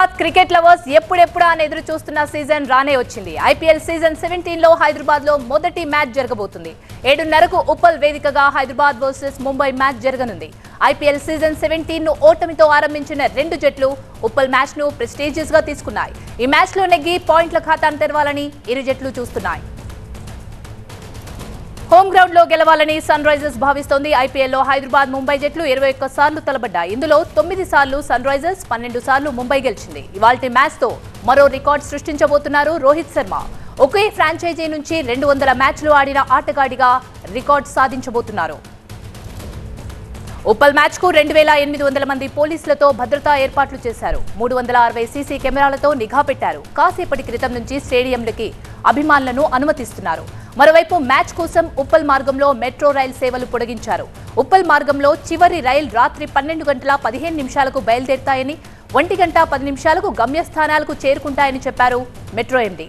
Hyderabad cricket lovers ఎప్పుడెప్పుడా అని ఎదురు చూస్తున్న సీజన్ రానే వచ్చింది. ఐపీఎల్ సీజన్ 17 లో హైదరాబాద్ లో మొదటి మ్యాచ్ జరగబోతుంది. 7:30కు ఉప్పల్ వేదికగా హైదరాబాద్ వర్సెస్ ముంబై మ్యాచ్ జరగనుంది. ఐపీఎల్ సీజన్ 17 ను ఓటమితో ఆరంభించిన రెండు జట్లు ఉప్పల్ మ్యాచ్ ను ప్రెస్టీజియస్ గా తీసుకున్నాయి. ఈ మ్యాచ్ లో నెగ్గి పాయింట్ల ఖాతాను తెరవాలని ఇరు జట్లు చూస్తున్నాయి. హోమ్ గ్రౌండ్ లో గెలవాలని సన్ రైజర్స్ భావిస్తోంది. ఐపీఎల్లో హైదరాబాద్ ముంబై జట్లు 21 సార్లు తలబడ్డాయి. ఇందులో 9 సార్లు సన్ రైజర్స్, 12 సార్లు ముంబై గెలిచింది. ఇవాల్టి మ్యాచ్ తో మరో రికార్డ్ సృష్టించబోతున్నారు రోహిత్ శర్మ. ఒకే ఫ్రాంచైజీ నుంచి 200 మ్యాచ్లు ఆడిన ఆటగాడిగా రికార్డ్ సాధించబోతున్నారు. ఉప్పల్ మ్యాచ్ కు 2800 మంది పోలీసులతో భద్రతా ఏర్పాట్లు చేశారు. 360 సీసీ కెమెరాలతో నిఘా పెట్టారు. కాసేపటి క్రితం నుంచి స్టేడియంలకి అభిమానులను అనుమతిస్తున్నారు. మరోవైపు మ్యాచ్ కోసం ఉప్పల్ మార్గంలో మెట్రో రైల్ సేవలు పొడిగించారు. ఉప్పల్ మార్గంలో చివరి రైలు రాత్రి 12:15 బయలుదేరుతాయని, 1:10 గమ్యస్థానాలకు చేరుకుంటాయని చెప్పారు మెట్రో ఎండీ.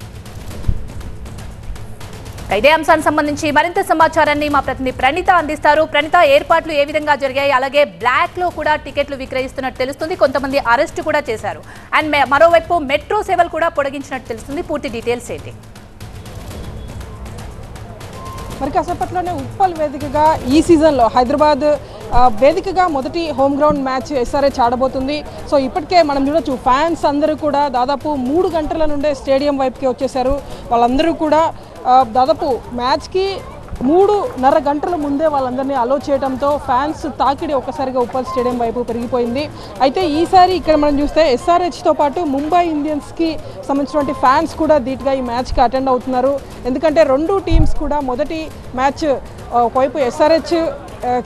ఇదే అంశానికి సంబంధించి మరింత సమాచారాన్ని మా ప్రతినిధి ప్రణీత అందిస్తారు. ప్రణీత, ఏర్పాట్లు ఏ విధంగా జరిగాయి? అలాగే బ్లాక్ లో కూడా టికెట్లు విక్రయిస్తున్నట్టు తెలుస్తుంది. కొంతమంది అరెస్ట్ కూడా చేశారు. అండ్ మరోవైపు మెట్రో సేవలు కూడా పొడిగించినట్టు తెలుస్తుంది. పూర్తి డీటెయిల్స్ ఏంటి? మరి కాసేపట్లోనే ఉప్పల్ వేదికగా ఈ సీజన్లో హైదరాబాద్ వేదికగా మొదటి హోమ్ గ్రౌండ్ మ్యాచ్ ఎస్ఆర్హెచ్ ఆడబోతుంది. సో ఇప్పటికే మనం చూడొచ్చు, ఫ్యాన్స్ అందరూ కూడా దాదాపు 3 గంటల నుండే స్టేడియం వైపుకి వచ్చేసారు. వాళ్ళందరూ కూడా దాదాపు మ్యాచ్కి 3:30 గంటల ముందే వాళ్ళందరినీ అలో చేయడంతో ఫ్యాన్స్ తాకిడి ఒక్కసారిగా ఉప్పల్ స్టేడియం వైపు పెరిగిపోయింది. అయితే ఈసారి ఇక్కడ మనం చూస్తే ఎస్ఆర్హెచ్తో పాటు ముంబై ఇండియన్స్కి సంబంధించినటువంటి ఫ్యాన్స్ కూడా ధీటుగా ఈ మ్యాచ్కి అటెండ్ అవుతున్నారు. ఎందుకంటే రెండు టీమ్స్ కూడా మొదటి మ్యాచ్ ఒకవైపు ఎస్ఆర్హెచ్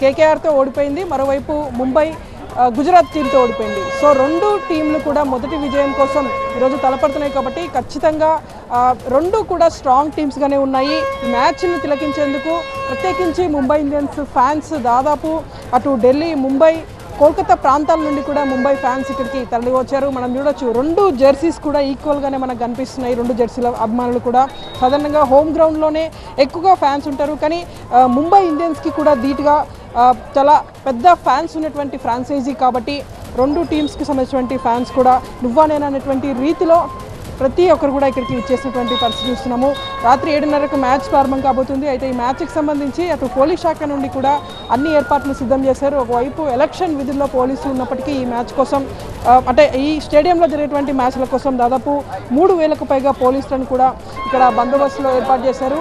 కేకేఆర్తో ఓడిపోయింది, మరోవైపు ముంబై గుజరాత్ టీంతో ఓడిపోయింది. సో రెండు టీంలు కూడా మొదటి విజయం కోసం ఈరోజు తలపడుతున్నాయి. కాబట్టి ఖచ్చితంగా రెండు కూడా స్ట్రాంగ్ టీమ్స్గానే ఉన్నాయి. ఈ మ్యాచ్ను తిలకించేందుకు ప్రత్యేకించి ముంబై ఇండియన్స్ ఫ్యాన్స్ దాదాపు అటు ఢిల్లీ, ముంబై, కోల్కతా ప్రాంతాల నుండి కూడా ముంబై ఫ్యాన్స్ ఇక్కడికి తరలి వచ్చారు. మనం చూడొచ్చు, రెండు జెర్సీస్ కూడా ఈక్వల్గానే మనకు కనిపిస్తున్నాయి. రెండు జెర్సీల అభిమానులు కూడా సాధారణంగా హోమ్ గ్రౌండ్లోనే ఎక్కువగా ఫ్యాన్స్ ఉంటారు. కానీ ముంబై ఇండియన్స్కి కూడా ధీటుగా చాలా పెద్ద ఫ్యాన్స్ ఉన్నటువంటి ఫ్రాంచైజీ కాబట్టి రెండు టీమ్స్కి సంబంధించినటువంటి ఫ్యాన్స్ కూడా నువ్వా నేనా అనేటువంటి రీతిలో ప్రతి ఒక్కరు కూడా ఇక్కడికి ఇచ్చేసినటువంటి పరిస్థితి చూస్తున్నాము. రాత్రి 7:30కు మ్యాచ్ ప్రారంభం కాబోతుంది. అయితే ఈ మ్యాచ్కి సంబంధించి అటు పోలీస్ శాఖ నుండి కూడా అన్ని ఏర్పాట్లు సిద్ధం చేశారు. ఒకవైపు ఎలక్షన్ విధుల్లో పోలీసులు ఉన్నప్పటికీ ఈ మ్యాచ్ కోసం అంటే ఈ స్టేడియంలో జరిగేటువంటి మ్యాచ్ల కోసం దాదాపు 3000కు పైగా పోలీసులను కూడా ఇక్కడ బందోబస్తులో ఏర్పాటు చేశారు.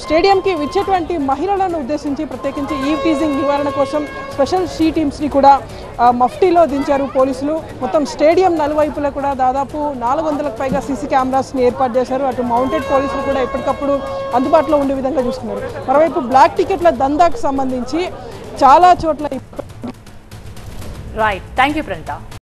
స్టేడియంకి వచ్చేటువంటి మహిళలను ఉద్దేశించి ప్రత్యేకించి ఈవ్ టీజింగ్ నివారణ కోసం స్పెషల్ షీ టీమ్స్ని కూడా మఫ్టీలో దించారు పోలీసులు. మొత్తం స్టేడియం నలువైపులా కూడా దాదాపు 400కు పైగా సీసీ కెమెరాస్ని ఏర్పాటు చేశారు. అటు మౌంటెడ్ పోలీసులు కూడా ఎప్పటికప్పుడు అందుబాటులో ఉండే విధంగా చూస్తున్నారు. మరోవైపు బ్లాక్ టికెట్ల దందాకు సంబంధించి చాలా చోట్ల రైట్, థ్యాంక్ యూ ప్రణీత.